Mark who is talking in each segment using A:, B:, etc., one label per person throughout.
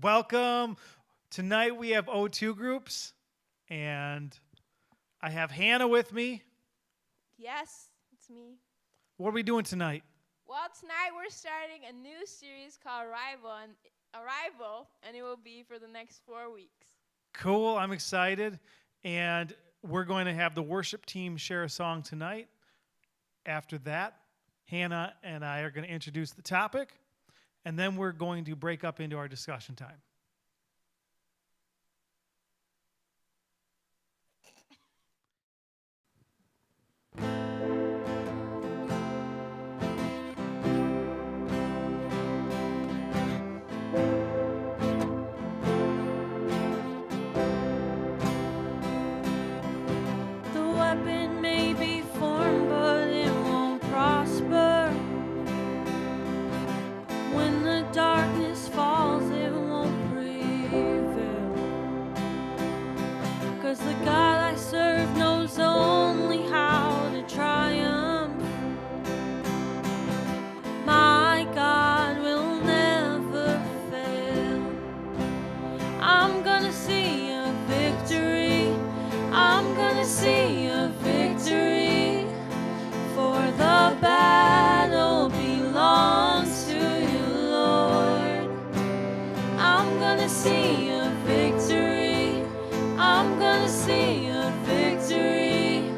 A: Welcome. Tonight we have O2 groups, and I have Hannah with me.
B: Yes, it's me.
A: What are we doing tonight?
B: Well, tonight we're starting a new series called Arrival, and it will be for the next 4 weeks.
A: Cool, I'm excited. And we're going to have the worship team share a song tonight. After that, Hannah and I are going to introduce the topic, and then we're going to break up into our discussion time.
C: Weapon may be formed, but it won't prosper. When the darkness falls, it won't prevail. 'Cause the God I serve knows only how to triumph. My God will never fail. I'm gonna see a victory. I'm gonna see a victory, for the battle belongs to you, Lord. I'm gonna see a victory. I'm gonna see a victory,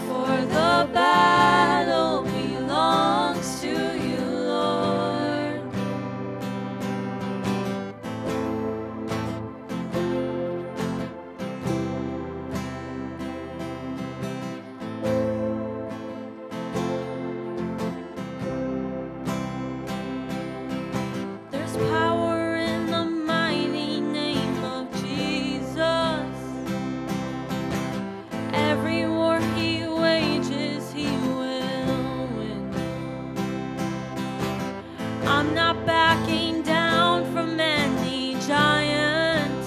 C: for the battle belongs to you, Lord. There's power in the mighty name of Jesus. Every war he wages, he will win. I'm not backing down from any giant.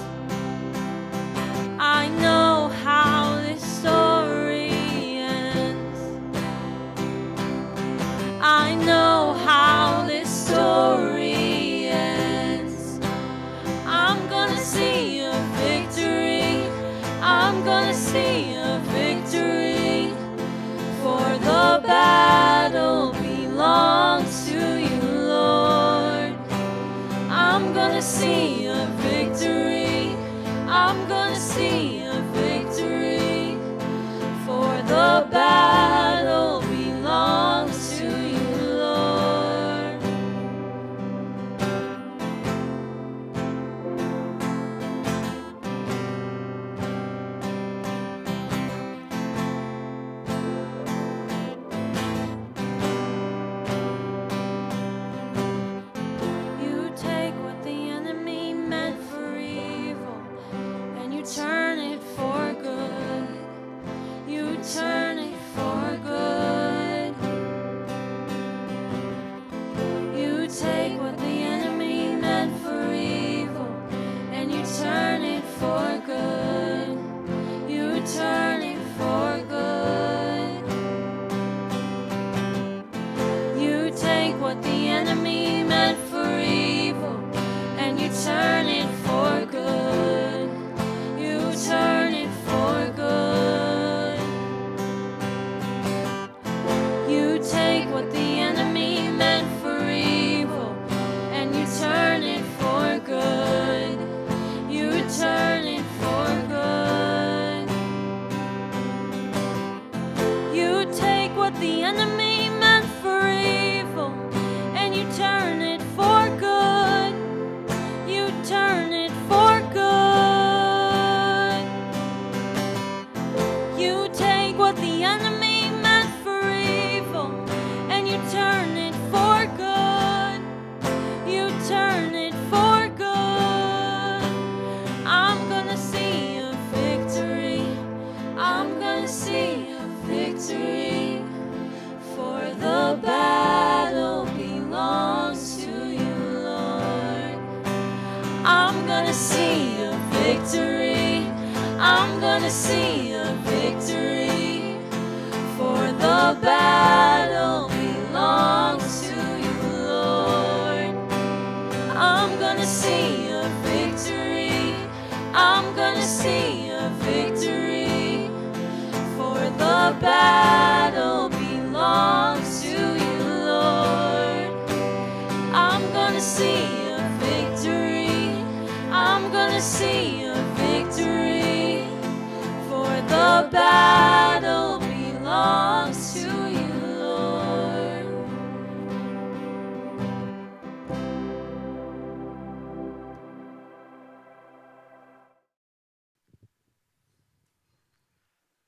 C: I know how this story ends. I know how this story ends. I'm gonna see a victory. I'm gonna see a victory, for the battle belongs to you, Lord. I'm gonna see a victory. I'm gonna see a victory, for the battle belongs to you, Lord. You take what the enemy meant for evil, and you turn it for good. You turn it for good. You take what the enemy meant for evil, and you turn it for good. You turn it for good. You take what the enemy meant for evil, and you turn it for good. You turn it for good. You take what the enemy meant for evil, and you turn it for good. You turn it for good. You take what the enemy meant for evil, and you turn it for good. You turn it for good. You take what the enemy meant for evil, and you turn it for good. You turn it for good. I'm gonna see a victory. I'm gonna see a victory, for the battle belongs to you, Lord. I'm gonna see a victory. I'm gonna see a victory, for the battle belongs to you, Lord.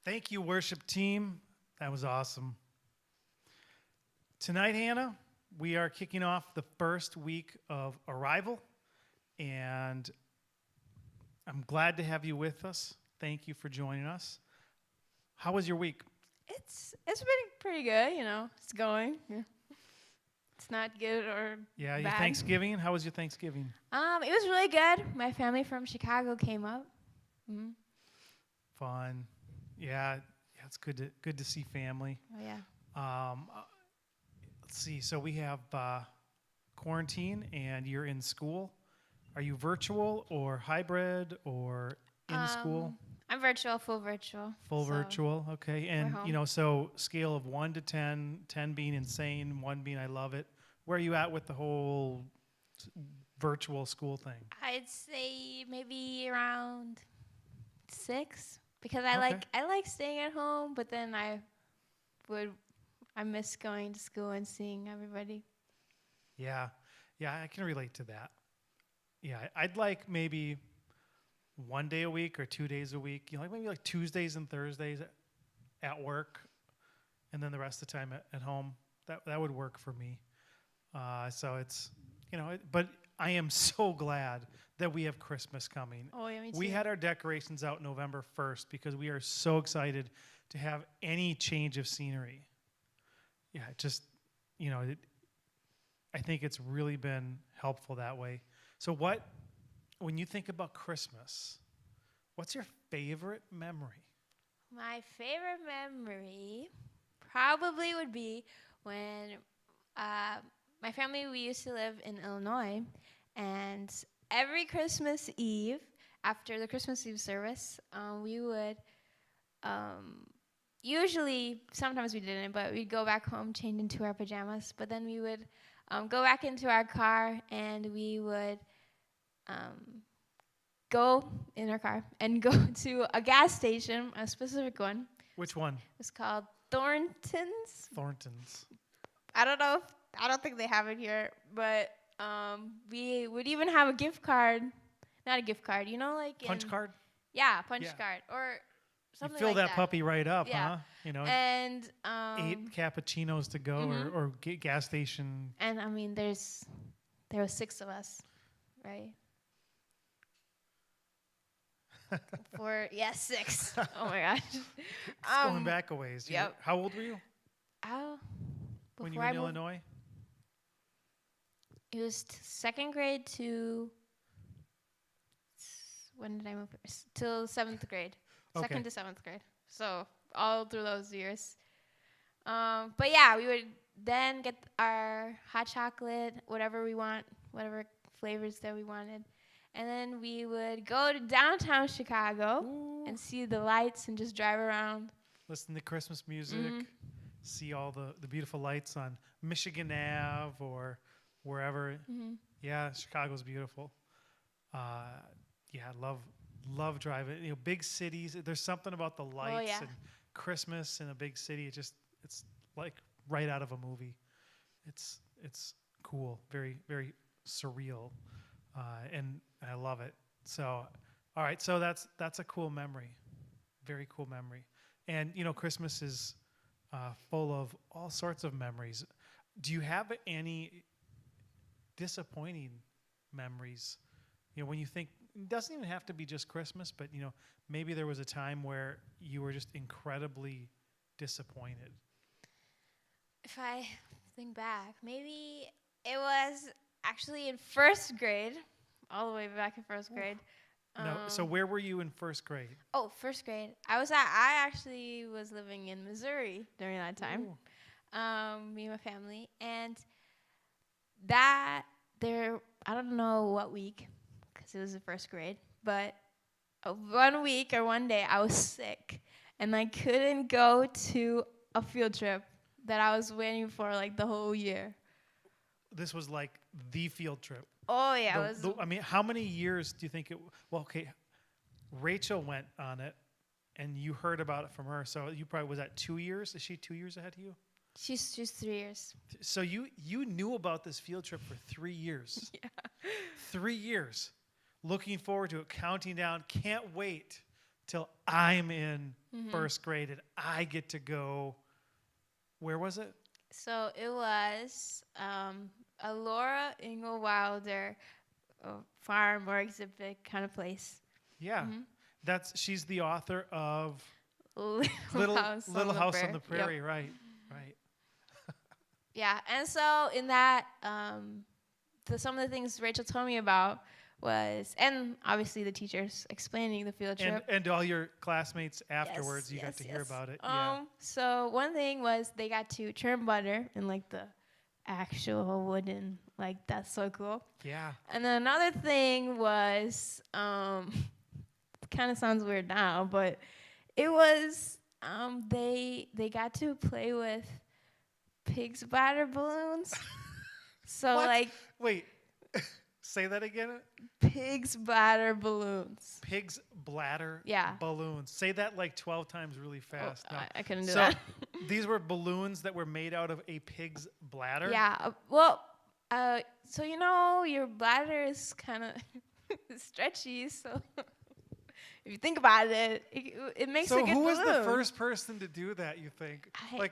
A: Thank you, worship team. That was awesome. Tonight, Hannah, we are kicking off the first week of Arrival, and I'm glad to have you with us. Thank you for joining us. How was your week?
B: It's been pretty good, you know. It's going. Yeah. It's not good or
A: Yeah, your
B: bad.
A: Thanksgiving? How was your Thanksgiving?
B: It was really good. My family from Chicago came up. Mm-hmm.
A: Fun. Yeah, it's good to see family.
B: Oh yeah.
A: Let's see. So we have quarantine, and you're in school. Are you virtual or hybrid or in school?
B: I'm virtual, full virtual.
A: Full
B: so
A: virtual, okay. And
B: home.
A: so scale of 1 to 10, 10 being insane, 1 being I love it. Where are you at with the whole virtual school thing?
B: I'd say maybe around 6 because I
A: Okay.
B: like staying at home, but then I miss going to school and seeing everybody.
A: Yeah, I can relate to that. Yeah, I'd like maybe 1 day a week or 2 days a week. You know, like maybe like Tuesdays and Thursdays at work, and then the rest of the time at home. That would work for me. So it's, but I am so glad that we have Christmas coming.
B: Oh yeah, me too.
A: We had our decorations out November 1st because we are so excited to have any change of scenery. Yeah, just, I think it's really been helpful that way. So when you think about Christmas, what's your favorite memory?
B: My favorite memory probably would be when my family, we used to live in Illinois, and every Christmas Eve, after the Christmas Eve service, we would usually, sometimes we didn't, but we'd go back home, change into our pajamas, but then we would go back into our car, and we would go in our car and go to a gas station, a specific one.
A: Which one?
B: It's called Thornton's.
A: Thornton's.
B: I don't think they have it here, but we would even have a gift card. Not a gift card, like
A: Punch card?
B: Yeah, punch
A: Yeah.
B: card or something
A: You fill
B: like
A: that puppy right up,
B: Yeah.
A: huh?
B: And
A: 8 cappuccinos to go
B: Mhm.
A: or gas station.
B: and I mean, there were 6 of us, right? 6. Oh my gosh.
A: It's going back a ways.
B: yep.
A: How old were you when you were
B: before I
A: in
B: moved,
A: Illinois?
B: it was second grade to when did I move? Till 7th grade.
A: Okay.
B: 2nd to 7th grade. So all through those years. But yeah, we would then get our hot chocolate, whatever we want, whatever flavors that we wanted. And then we would go to downtown Chicago
A: Ooh.
B: and see the lights and just drive around.
A: Listen to Christmas music.
B: Mhm.
A: See all the beautiful lights on Michigan Ave or wherever.
B: Mhm.
A: Yeah, Chicago's beautiful. Yeah, love driving. Big cities. There's something about the lights
B: yeah.
A: and Christmas in a big city. It's like right out of a movie. It's cool. Very very surreal, and I love it. So, all right. So that's a cool memory. Very cool memory. And Christmas is full of all sorts of memories. Do you have any disappointing memories? When you think, it doesn't even have to be just Christmas, but maybe there was a time where you were just incredibly disappointed.
B: If I think back, maybe it was actually in 1st grade, all the way back in 1st grade.
A: No, so where were you in 1st grade?
B: Oh, 1st grade. I actually was living in Missouri during that time.
A: Ooh.
B: Me and my family, and I don't know what week, because it was the 1st grade, but 1 week or 1 day I was sick, and I couldn't go to a field trip that I was waiting for like the whole year.
A: This was like the field trip.
B: Oh yeah, it was.
A: I mean, how many years do you think it? Well, okay, Rachel went on it, and you heard about it from her. So you probably was that 2 years? Is she 2 years ahead of you?
B: She's 3 years.
A: So you knew about this field trip for 3 years.
B: Yeah.
A: 3 years, looking forward to it, counting down. Can't wait till I'm in
B: Mm-hmm.
A: first grade and I get to go. Where was it?
B: So it was a Laura Ingalls Wilder farm or exhibit kind of place.
A: Yeah,
B: Mm-hmm.
A: she's the author of
B: Little House
A: Little
B: on
A: House
B: the
A: on the
B: Prairie. Yep.
A: Prairie. Right, right.
B: Yeah, and so in that, some of the things Rachel told me about was, and obviously the teachers explaining the field trip.
A: And all your classmates afterwards, you got
B: Yes,
A: to hear
B: yes.
A: about it. Yeah.
B: So one thing was they got to churn butter in like the actual wooden, like that's so cool.
A: Yeah.
B: And then another thing was, kind of sounds weird now, but it was they got to play with pig's bladder balloons. So
A: What?
B: like
A: Wait. Say that again.
B: pig's bladder balloons.
A: Pig's bladder
B: Yeah.
A: balloons. Say that like 12 times really fast. No.
B: I couldn't do
A: So
B: that.
A: these were balloons that were made out of a pig's bladder.
B: Yeah. So your bladder is kind of stretchy. So if you think about it, it makes
A: So
B: a good
A: who was the
B: balloon.
A: first person to do that? You think?
B: I-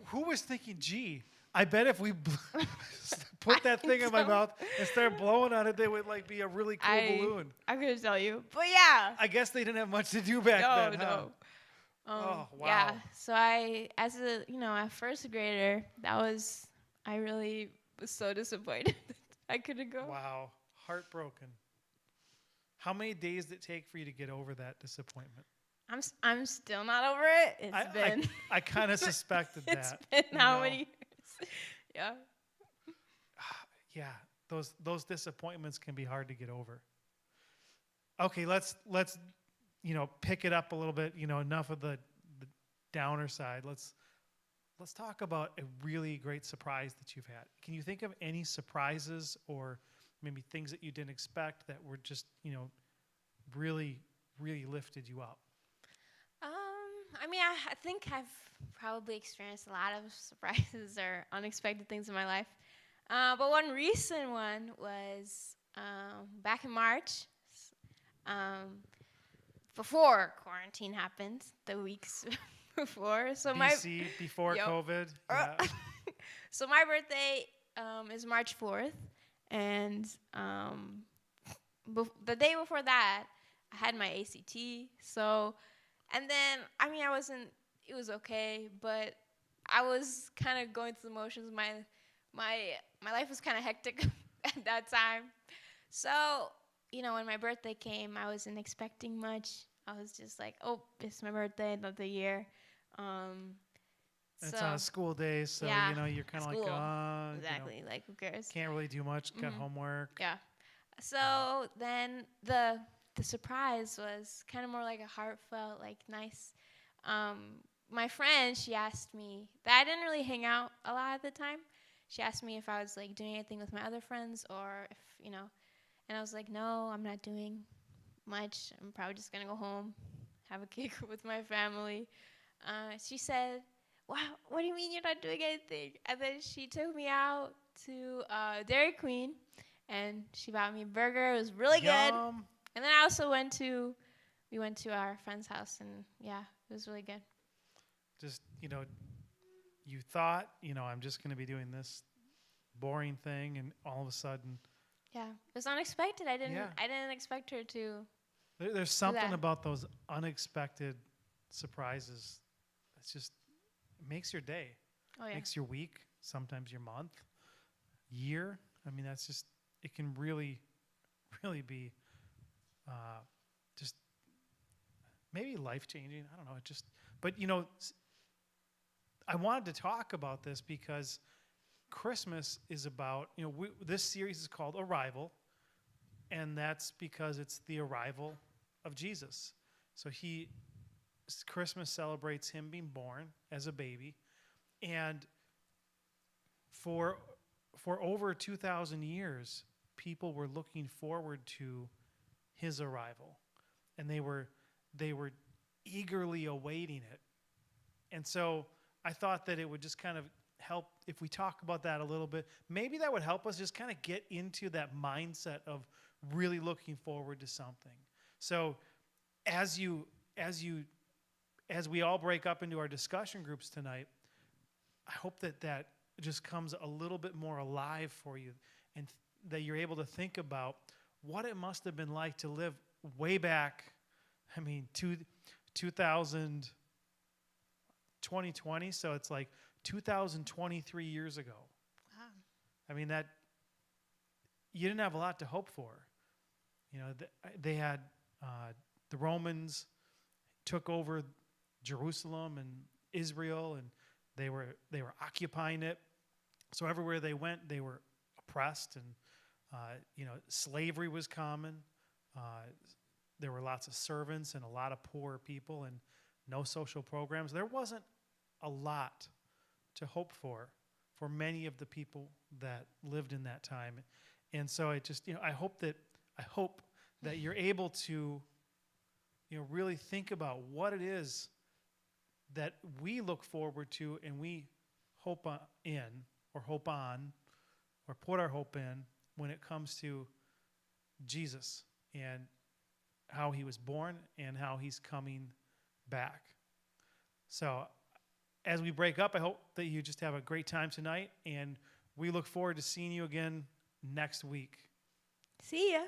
A: Who was thinking? Gee, I bet if we put that thing in my
B: don't-
A: mouth and start blowing on it, they would like be a really cool balloon.
B: I couldn't tell you, but yeah.
A: I guess they didn't have much to do back then. Huh?
B: No.
A: Oh,
B: Yeah.
A: wow.
B: So as a first grader, I really was so disappointed that I couldn't go.
A: Wow, heartbroken. How many days did it take for you to get over that disappointment?
B: I'm still not over it. It's been
A: I kind of suspected
B: it's
A: that.
B: been
A: you
B: how
A: know.
B: many years? Yeah.
A: Yeah, those disappointments can be hard to get over. Okay, let's pick it up a little bit. Enough of the downer side. Let's talk about a really great surprise that you've had. Can you think of any surprises or maybe things that you didn't expect that were just really really lifted you up?
B: I think I've probably experienced a lot of surprises or unexpected things in my life. But one recent one was back in March, before quarantine happened, the weeks before. So
A: BC, before
B: Yep.
A: COVID. Yeah.
B: So my birthday is March 4th, and the day before that, I had my ACT. So, and then I wasn't. It was okay, but I was kind of going through the motions. My life was kind of hectic at that time. So, when my birthday came, I wasn't expecting much. I was just like, oh, it's my birthday, another year.
A: It's on a school day, so
B: Yeah,
A: you're kind of like,
B: school. Exactly. Like, who cares?
A: can't really do much. Got homework.
B: Yeah. So then the surprise was kind of more like a heartfelt, like nice. My friend, she asked me that I didn't really hang out a lot at the time. She asked me if I was like doing anything with my other friends or if, and I was like, no, I'm not doing much. I'm probably just going to go home, have a cake with my family. She said, wow, what do you mean you're not doing anything? And then she took me out to Dairy Queen, and she bought me a burger. It was really good.
A: Yum.
B: And then I also we went to our friend's house, and yeah, it was really good.
A: Just, you thought, I'm just going to be doing this boring thing, and all of a sudden,
B: Yeah, it was unexpected. I didn't
A: Yeah.
B: expect her to.
A: there's something
B: that.
A: about those unexpected surprises. It's just, it makes your day,
B: Oh yeah.
A: makes your week, sometimes your month, year. That's just, it can really, really be just maybe life-changing. I don't know. But I wanted to talk about this because Christmas is about, this series is called Arrival, and that's because it's the arrival of Jesus. So Christmas celebrates him being born as a baby, and for over 2,000 years, people were looking forward to his arrival, and they were eagerly awaiting it. And so I thought that it would just kind of help if we talk about that a little bit. Maybe that would help us just kind of get into that mindset of really looking forward to something. So as you as we all break up into our discussion groups tonight, I hope that just comes a little bit more alive for you, and that you're able to think about what it must have been like to live way back. I mean, 2020, so it's like 2023 years ago.
B: Wow.
A: I mean, that you didn't have a lot to hope for. You know, they had the Romans took over Jerusalem and Israel, and they were occupying it. So everywhere they went, they were oppressed, and slavery was common. There were lots of servants and a lot of poor people, and no social programs. There wasn't a lot to hope for many of the people that lived in that time. And so I hope that you're able to, really think about what it is that we look forward to and we hope in, or hope on, or put our hope in when it comes to Jesus and how he was born and how he's coming back. So as we break up, I hope that you just have a great time tonight, and we look forward to seeing you again next week.
B: See ya.